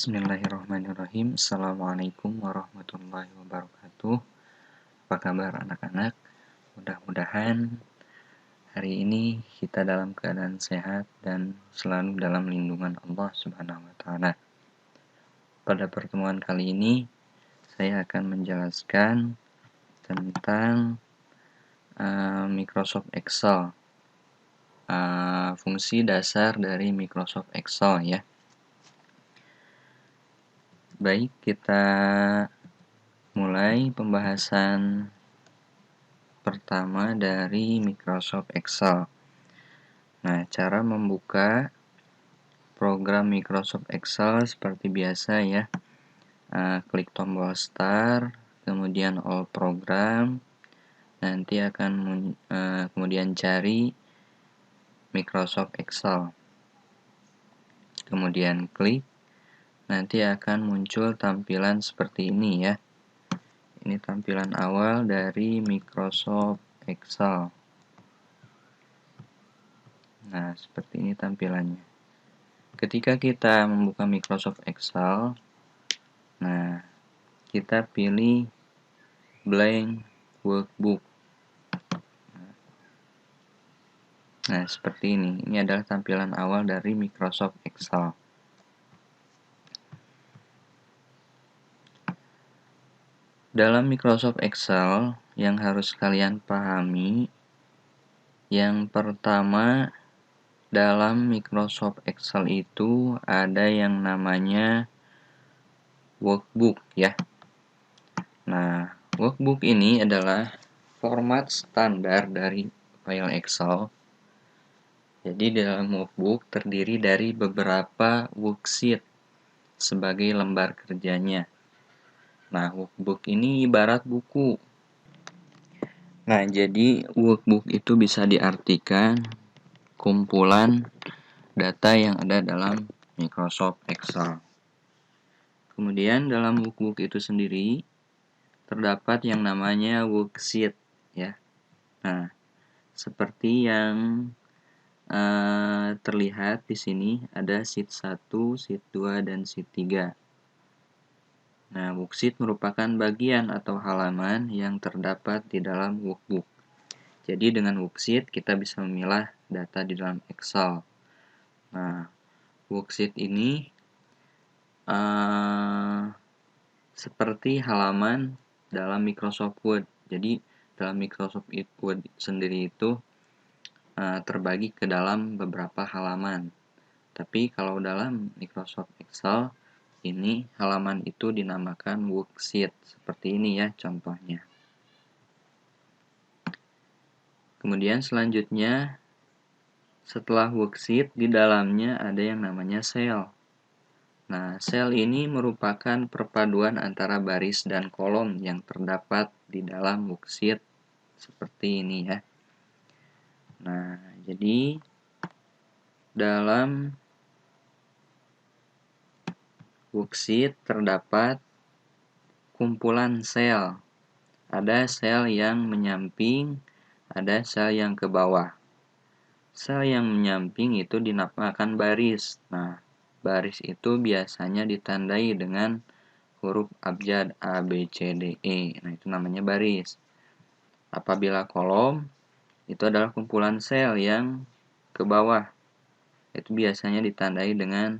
Bismillahirrahmanirrahim. Assalamualaikum warahmatullahi wabarakatuh. Apa kabar anak-anak? Mudah-mudahan hari ini kita dalam keadaan sehat dan selalu dalam lindungan Allah Subhanahu wa taala. Pada pertemuan kali ini saya akan menjelaskan tentang Microsoft Excel. Fungsi dasar dari Microsoft Excel ya. Baik, kita mulai pembahasan pertama dari Microsoft Excel. Nah, cara membuka program Microsoft Excel seperti biasa ya. Klik tombol Start, kemudian All Program, nanti akan kemudian cari Microsoft Excel. Kemudian klik, nanti akan muncul tampilan seperti ini ya. Ini tampilan awal dari Microsoft Excel. Nah, seperti ini tampilannya. Ketika kita membuka Microsoft Excel, nah, kita pilih blank workbook. Nah, seperti ini. Ini adalah tampilan awal dari Microsoft Excel. Dalam Microsoft Excel, yang harus kalian pahami, yang pertama, dalam Microsoft Excel itu ada yang namanya workbook ya. Nah, workbook ini adalah format standar dari file Excel. Jadi dalam workbook terdiri dari beberapa worksheet sebagai lembar kerjanya. Nah, workbook ini ibarat buku. Nah, jadi workbook itu bisa diartikan kumpulan data yang ada dalam Microsoft Excel. Kemudian dalam workbook itu sendiri terdapat yang namanya worksheet ya. Nah, seperti yang terlihat di sini ada sheet 1, sheet 2, dan sheet 3. Nah, worksheet merupakan bagian atau halaman yang terdapat di dalam workbook. Jadi dengan worksheet kita bisa memilah data di dalam Excel. Nah, worksheet ini seperti halaman dalam Microsoft Word. Jadi dalam Microsoft Word sendiri itu terbagi ke dalam beberapa halaman. Tapi kalau dalam Microsoft Excel ini halaman itu dinamakan worksheet. Seperti ini ya contohnya. Kemudian selanjutnya setelah worksheet di dalamnya ada yang namanya sel. Nah, sel ini merupakan perpaduan antara baris dan kolom yang terdapat di dalam worksheet seperti ini ya. Nah, jadi dalam worksheet terdapat kumpulan sel. Ada sel yang menyamping, ada sel yang ke bawah. Sel yang menyamping itu dinamakan baris. Nah, baris itu biasanya ditandai dengan huruf abjad A, B, C, D, E. Nah, itu namanya baris. Apabila kolom, itu adalah kumpulan sel yang ke bawah. Itu biasanya ditandai dengan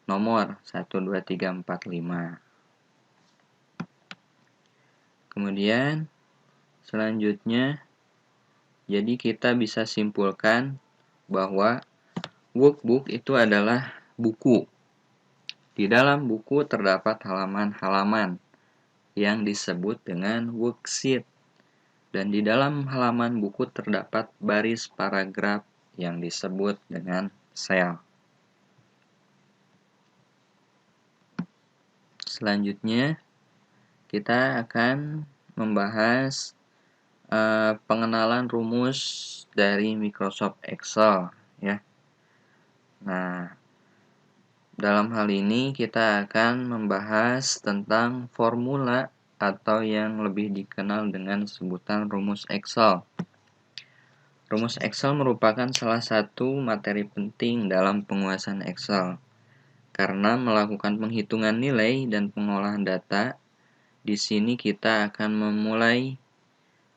nomor 1, 2, 3, 4, 5. Kemudian selanjutnya, jadi kita bisa simpulkan bahwa workbook itu adalah buku. Di dalam buku terdapat halaman-halaman yang disebut dengan worksheet. Dan di dalam halaman buku terdapat baris paragraf yang disebut dengan sel. Selanjutnya, kita akan membahas pengenalan rumus dari Microsoft Excel ya. Nah, dalam hal ini kita akan membahas tentang formula atau yang lebih dikenal dengan sebutan rumus Excel. Rumus Excel merupakan salah satu materi penting dalam penguasaan Excel. Karena melakukan penghitungan nilai dan pengolahan data, di sini kita akan memulai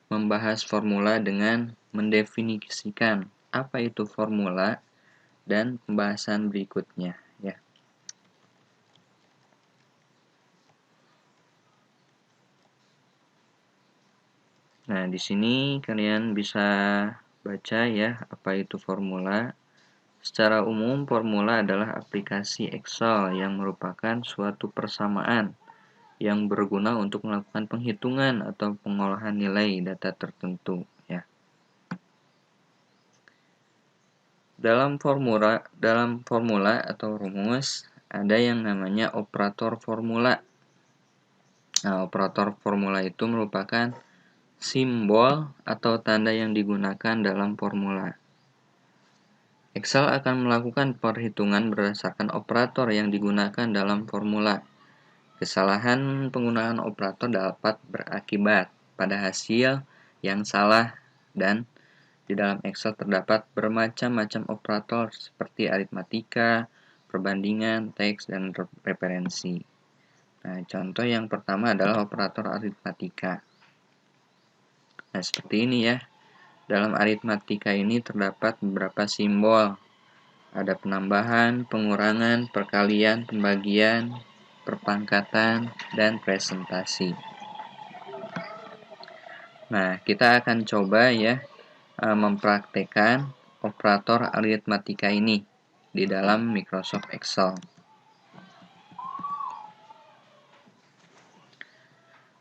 membahas formula dengan mendefinisikan apa itu formula dan pembahasan berikutnya ya. Nah, di sini kalian bisa baca ya apa itu formula. Secara umum, formula adalah aplikasi Excel yang merupakan suatu persamaan yang berguna untuk melakukan penghitungan atau pengolahan nilai data tertentu ya. Dalam formula atau rumus ada yang namanya operator formula. Nah, operator formula itu merupakan simbol atau tanda yang digunakan dalam formula. Excel akan melakukan perhitungan berdasarkan operator yang digunakan dalam formula. Kesalahan penggunaan operator dapat berakibat pada hasil yang salah, dan di dalam Excel terdapat bermacam-macam operator seperti aritmatika, perbandingan, teks, dan referensi. Nah, contoh yang pertama adalah operator aritmatika. Nah, seperti ini ya. Dalam aritmatika ini terdapat beberapa simbol. Ada penambahan, pengurangan, perkalian, pembagian, perpangkatan, dan presentasi. Nah, kita akan coba ya mempraktekkan operator aritmatika ini di dalam Microsoft Excel.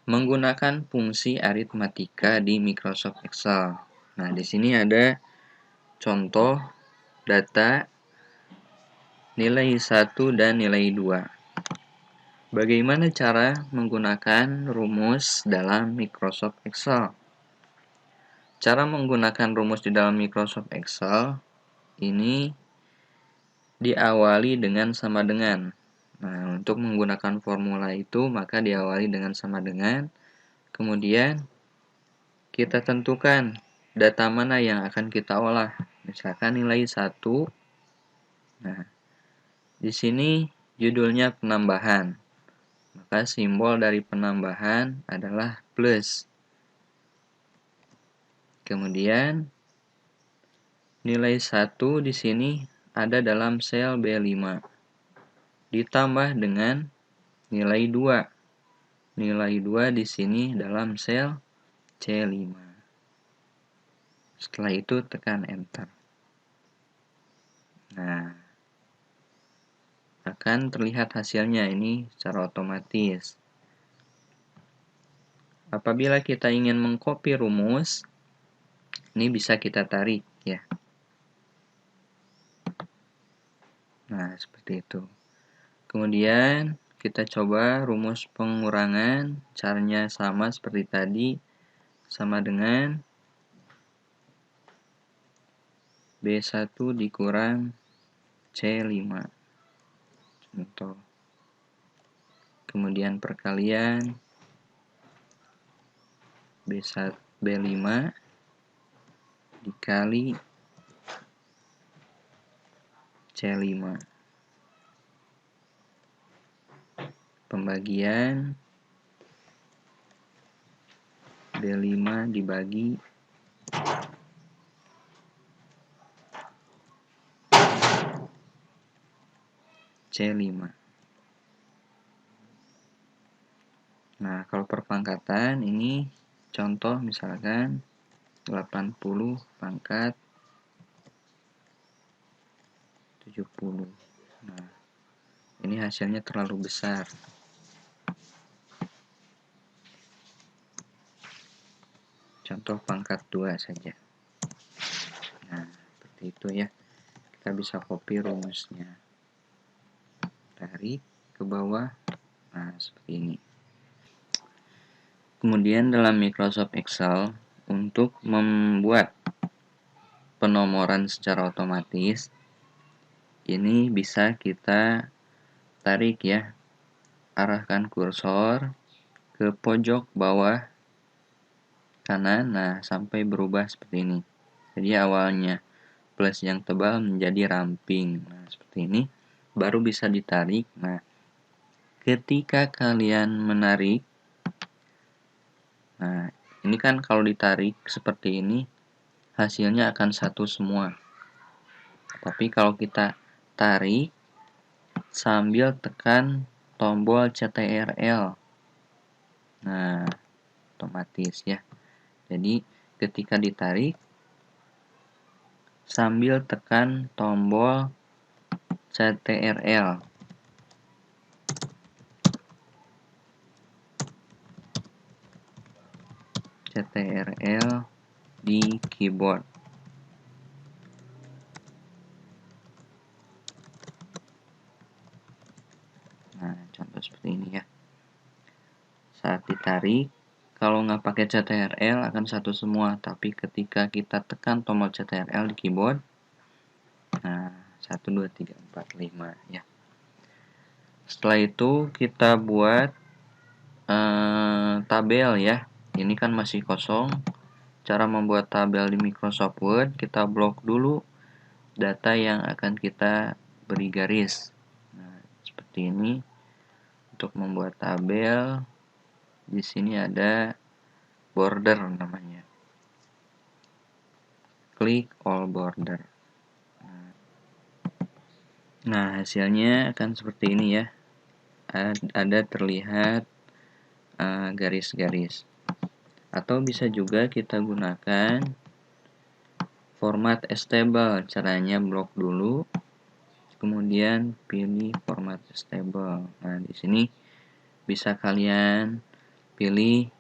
Menggunakan fungsi aritmatika di Microsoft Excel. Nah, di sini ada contoh data nilai 1 dan nilai 2. Bagaimana cara menggunakan rumus dalam Microsoft Excel? Cara menggunakan rumus di dalam Microsoft Excel ini diawali dengan sama dengan. Nah, untuk menggunakan formula itu maka diawali dengan sama dengan. Kemudian kita tentukan data mana yang akan kita olah. Misalkan nilai 1. Nah, di sini judulnya penambahan. Maka simbol dari penambahan adalah plus. Kemudian nilai 1 di sini ada dalam sel B5. Ditambah dengan nilai 2. Nilai 2 di sini dalam sel C5. Setelah itu tekan enter. Nah, akan terlihat hasilnya ini secara otomatis. Apabila kita ingin mengcopy rumus, ini bisa kita tarik ya. Nah, seperti itu. Kemudian kita coba rumus pengurangan, caranya sama seperti tadi, sama dengan B1 dikurang C5. Contoh. Kemudian perkalian B5 dikali C5. Pembagian B5 dibagi C5. Nah, kalau perpangkatan ini contoh misalkan 80 pangkat 70. Nah, ini hasilnya terlalu besar. Contoh pangkat 2 saja. Nah, seperti itu ya. Kita bisa copy rumusnya. Tarik ke bawah. Nah, seperti ini. Kemudian dalam Microsoft Excel, untuk membuat penomoran secara otomatis, ini bisa kita tarik ya. Arahkan kursor ke pojok bawah kanan, nah sampai berubah seperti ini. Jadi awalnya plus yang tebal menjadi ramping. Nah, seperti ini. baru bisa ditarik. Nah, ketika kalian menarik, nah ini kan kalau ditarik seperti ini hasilnya akan satu semua. Tapi kalau kita tarik sambil tekan tombol CTRL, nah otomatis ya. Jadi ketika ditarik sambil tekan tombol CTRL, di keyboard. Nah, contoh seperti ini ya. Saat ditarik, kalau nggak pakai CTRL akan satu semua, tapi ketika kita tekan tombol CTRL di keyboard, nah 1, 2, 3, 4, 5 ya. Setelah itu kita buat tabel ya. Ini kan masih kosong. Cara membuat tabel di Microsoft Word, kita blok dulu data yang akan kita beri garis. Nah, seperti ini. Untuk membuat tabel, di sini ada border namanya. Klik all border. Nah, hasilnya akan seperti ini ya. Ada terlihat garis-garis. Atau bisa juga kita gunakan format stable. Caranya blok dulu, kemudian pilih format stable. Nah, di sini bisa kalian pilih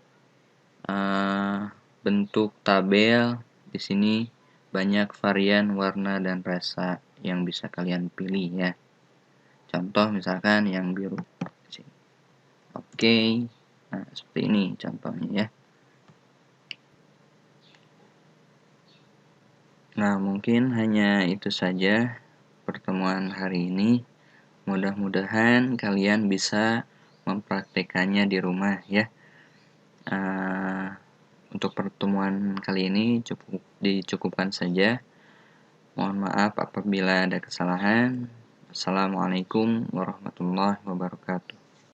bentuk tabel. Di sini banyak varian warna dan rasa yang bisa kalian pilih ya. Contoh misalkan yang biru. Oke. Nah, seperti ini contohnya ya. Nah, mungkin hanya itu saja pertemuan hari ini. Mudah-mudahan kalian bisa mempraktekannya di rumah ya. Untuk pertemuan kali ini dicukupkan saja. Mohon maaf apabila ada kesalahan. Assalamualaikum warahmatullahi wabarakatuh.